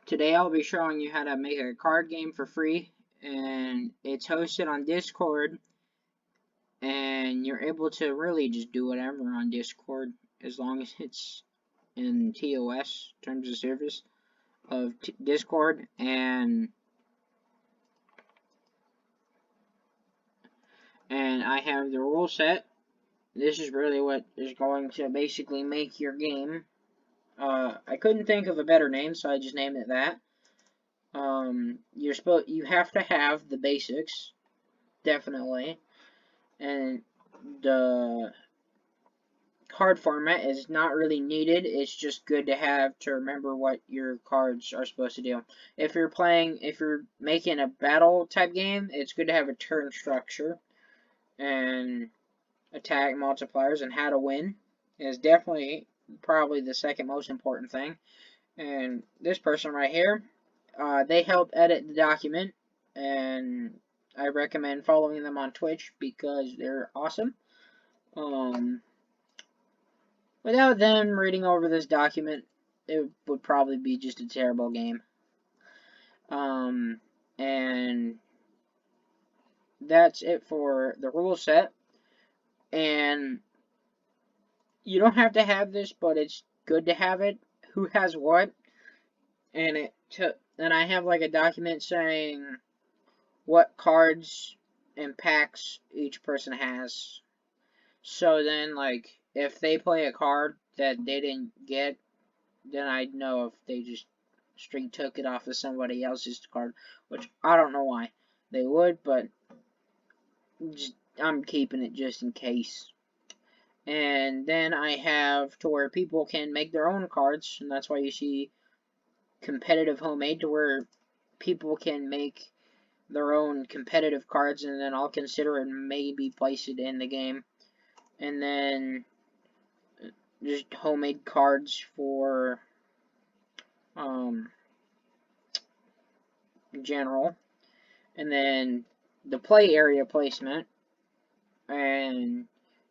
Today I'll be showing you how to make a card game for free, and it's hosted on Discord, and you're able to really just do whatever on Discord as long as it's in TOS, Terms of Service of Discord, and I have the rule set. This is really what is going to basically make your game. I couldn't think of a better name, so I just named it that. You have to have the basics, definitely. And the card format is not really needed. It's just good to have to remember what your cards are supposed to do. If you're making a battle type game, it's good to have a turn structure and attack multipliers and how to win is definitely probably the second most important thing. And this person right here, they help edit the document, and I recommend following them on Twitch because they're awesome. Without them reading over this document, it would probably be just a terrible game. And that's it for the rule set. And you don't have to have this, but it's good to have it. Who has what? And I have like a document saying what cards and packs each person has. So then, like, if they play a card that they didn't get, then I'd know if they just straight took it off of somebody else's card, which I don't know why they would, but I'm keeping it just in case. And then I have to where people can make their own cards, and that's why you see competitive homemade, to where people can make their own competitive cards, and then I'll consider it and maybe place it in the game. And then just homemade cards for general. And then the play area placement, and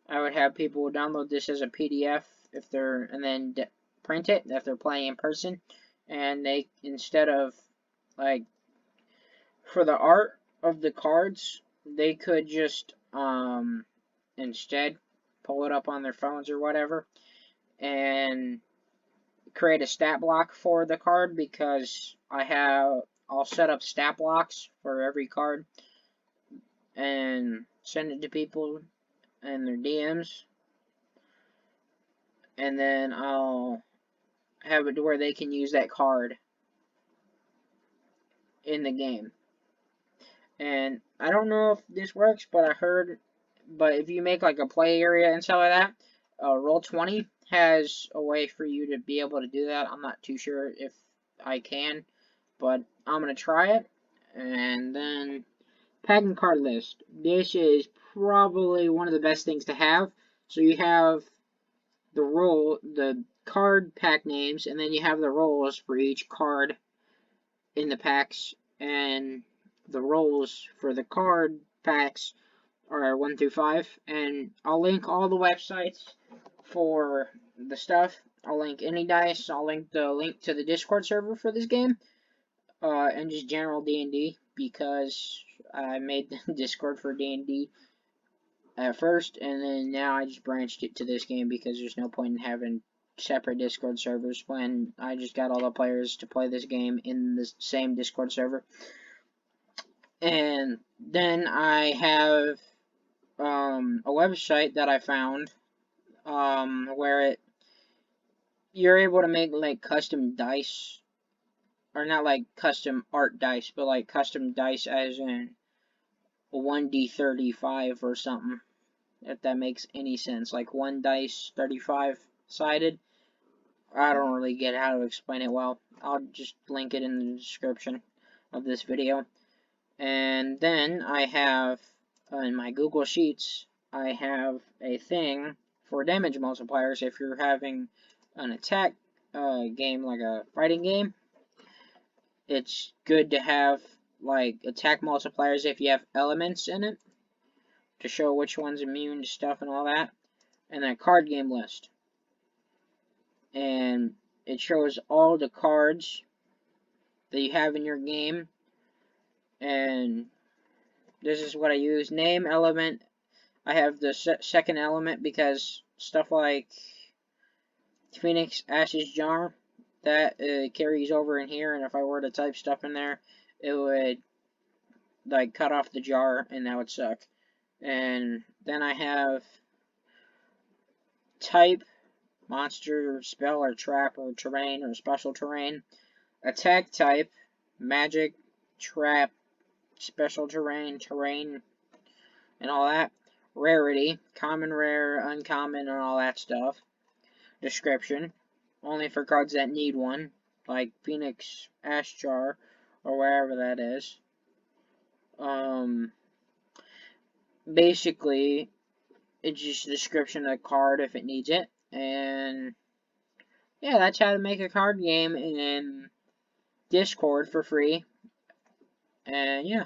I would have people download this as a PDF if they're, and then print it if they're playing in person, and they, instead of, like, for the art of the cards, they could just instead pull it up on their phones or whatever and create a stat block for the card, because I'll set up stat blocks for every card and send it to people in their DMs, and then I'll have it to where they can use that card in the game. And I don't know if this works, but if you make like a play area and stuff like that, Roll20 has a way for you to be able to do that. I'm not too sure if I can, but I'm going to try it. And then packing card list. This is probably one of the best things to have. So you have the card pack names, and then you have the roles for each card in the packs, and the roles for the card packs are 1 through 5, and I'll link all the websites for the stuff. I'll link AnyDice, I'll link to the Discord server for this game, and just general D&D, because I made the Discord for D&D at first, and then now I just branched it to this game because there's no point in having separate Discord servers when I just got all the players to play this game in the same Discord server. And then I have a website that I found where you're able to make like custom dice, or not like custom art dice, but like custom dice as in 1d35 or something, if that makes any sense. Like one dice 35 sided. I don't really get how to explain it well. I'll just link it in the description of this video. And then I have, in my Google Sheets, I have a thing for damage multipliers. If you're having an attack game, like a fighting game, it's good to have like attack multipliers if you have elements in it, to show which one's immune to stuff and all that. And then a card game list. And it shows all the cards that you have in your game. And this is what I use. Name, element. I have the second element because stuff like Phoenix Ashes Jar, that carries over in here, and if I were to type stuff in there, it would like cut off the jar, and that would suck. And then I have type, monster, spell, or trap, or terrain, or special terrain. Attack type, magic, trap, special terrain, and all that. Rarity, common, rare, uncommon, and all that stuff. Description, only for cards that need one, like Phoenix Ash Jar, or wherever that is. Basically, it's just a description of the card if it needs it, and yeah, that's how to make a card game in Discord for free, and yeah.